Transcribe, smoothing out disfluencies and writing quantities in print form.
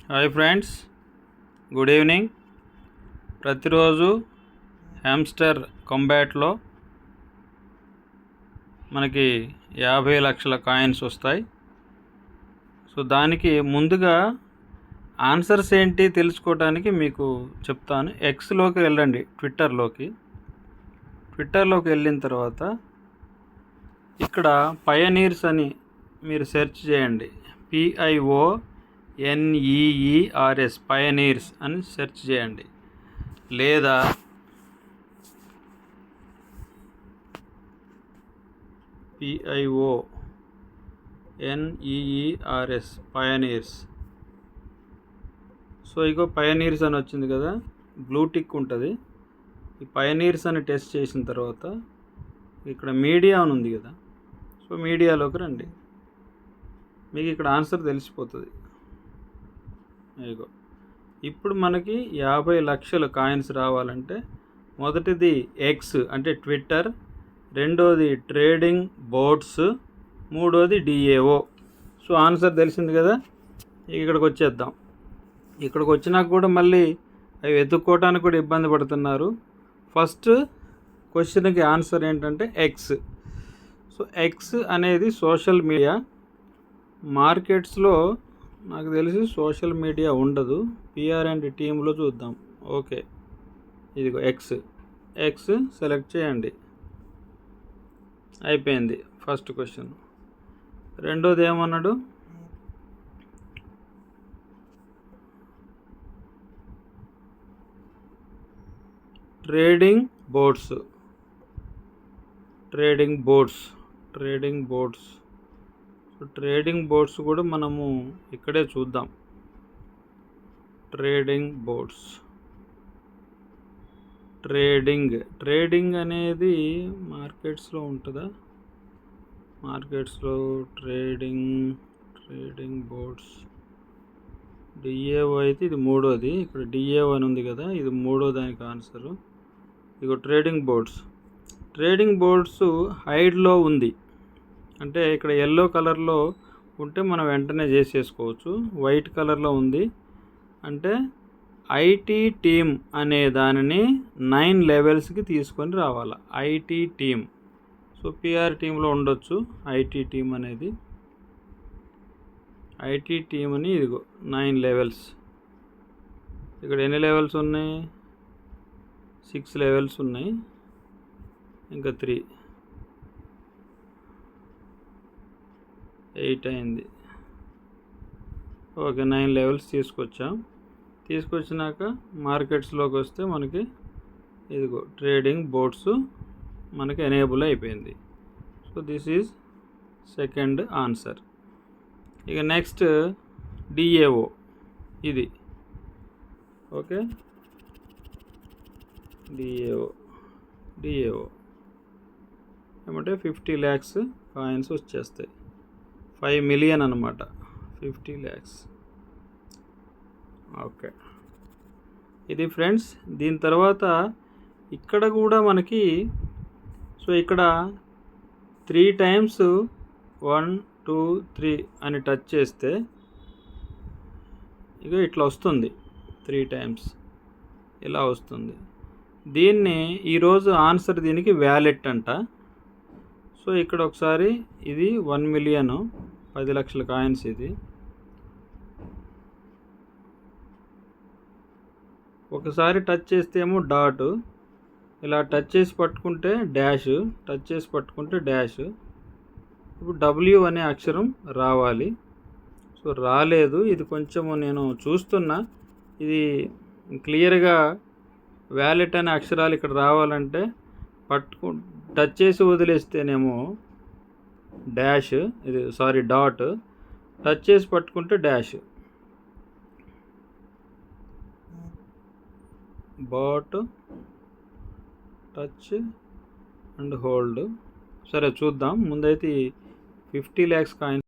Hi friends, good evening. ప్రతిరోజు hamster కంబ్యాట్లో మనకి 50 లక్షల కాయిన్స్ వస్తాయి. సో దానికి ముందుగా ఆన్సర్స్ ఏంటి తెలుసుకోవడానికి మీకు చెప్తాను. ఎక్స్లోకి వెళ్ళండి, ట్విట్టర్లోకి వెళ్ళిన తర్వాత ఇక్కడ పయనీర్స్ అని మీరు సెర్చ్ చేయండి. PIONEERS పయనీర్స్ అని సెర్చ్ చేయండి. లేదా PIONEERS పయనీర్స్. సో ఇగో పయనీర్స్ అని వచ్చింది కదా, బ్లూ టిక్ ఉంటుంది. ఈ పయనీర్స్ అని టెస్ట్ చేసిన తర్వాత ఇక్కడ మీడియా అని ఉంది కదా, సో మీడియాలోకి రండి. మీకు ఇక్కడ ఆన్సర్ తెలిసిపోతుంది. ఇగో ఇప్పుడు మనకి 50 లక్షల కాయిన్స్ రావాలంటే మొదటిది ఎక్స్ అంటే ట్విట్టర్, రెండోది ట్రేడింగ్ బోర్డ్స్, మూడోది DAO. సో ఆన్సర్ తెలిసింది కదా. ఇక్కడికి వచ్చేద్దాం. ఇక్కడికి వచ్చినాక కూడా మళ్ళీ అవి వెతుక్కోవడానికి కూడా ఇబ్బంది పడుతున్నారు. ఫస్ట్ క్వశ్చన్కి ఆన్సర్ ఏంటంటే ఎక్స్. సో ఎక్స్ అనేది సోషల్ మీడియా. మార్కెట్స్లో నాకు తెలిసి సోషల్ మీడియా ఉండదు. PR&D టీంలో చూద్దాం. ఓకే, ఇదిగో ఎక్స్ సెలెక్ట్ చేయండి. అయిపోయింది ఫస్ట్ క్వశ్చన్. రెండోది ఏమన్నాడు, ట్రేడింగ్ బోర్డ్స్. ట్రేడింగ్ బోర్డ్స్ కూడా మనము ఇక్కడే చూద్దాం. ట్రేడింగ్ అనేది మార్కెట్స్లో ఉంటుందా? మార్కెట్స్లో ట్రేడింగ్ బోర్డ్స్ DAO అయితే ఇది మూడోది. ఇక్కడ DAO అని ఉంది కదా, ఇది మూడో దానికి ఆన్సరు. ఇక ట్రేడింగ్ బోర్డ్స్ హైడ్లో ఉంది. అంటే ఇక్కడ ఎల్లో కలర్లో ఉంటే మనం వెంటనే చేసేసుకోవచ్చు. వైట్ కలర్లో ఉంది అంటే IT టీమ్ అనే దానిని 9 లెవెల్స్కి తీసుకొని రావాలి. IT team. సో PR టీంలో ఉండొచ్చు IT టీమ్ అనేది. IT టీమ్ అని ఇదిగో 9 లెవెల్స్. ఇక్కడ ఎన్ని లెవెల్స్ ఉన్నాయి? 6 లెవెల్స్ ఉన్నాయి, ఇంకా 3, 8 అయింది. ఓకే, 9 లెవెల్స్ తీసుకొచ్చినాక మార్కెట్స్లోకి వస్తే మనకి ఇదిగో ట్రేడింగ్ బోర్డ్స్ మనకి ఎనేబుల్ అయిపోయింది. So this is second answer. ఇక నెక్స్ట్ DAO ఇది. ఓకే, DAO ఏమంటే 50 lakhs కాయిన్స్ వచ్చేస్తాయి. 5 million అన్నమాట, 50 lakhs. ఓకే, ఇది ఫ్రెండ్స్. దీని తర్వాత ఇక్కడ కూడా మనకి, సో ఇక్కడ 3 times 1 2 3 అని టచ్ చేస్తే ఇక ఇట్లా వస్తుంది. 3 times ఇలా వస్తుంది. దీన్ని ఈరోజు ఆన్సర్ దీనికి వ్యాలెట్ అంట. సో ఇక్కడ ఒకసారి ఇది 1 million 10 లక్షల కాయిన్స్. ఇది ఒకసారి టచ్ చేస్తే ఏమో డాట్, ఇలా టచ్ చేసి పట్టుకుంటే డాష్, టచ్ చేసి పట్టుకుంటే డాష్. ఇప్పుడు W అనే అక్షరం రావాలి. సో రాలేదు. ఇది కొంచెము నేను చూస్తున్నా. ఇది క్లియర్గా వ్యాలెట్ అనే అక్షరాలు ఇక్కడ రావాలంటే టచ్ చేసి వదిలేస్తేనేమో డాష్, ఇది డాట్, టచ్ చేసి పట్టుకుంటే dash. But, touch and hold. సరే చూద్దాం. ముందైతే 50 lakhs కాయిన్స్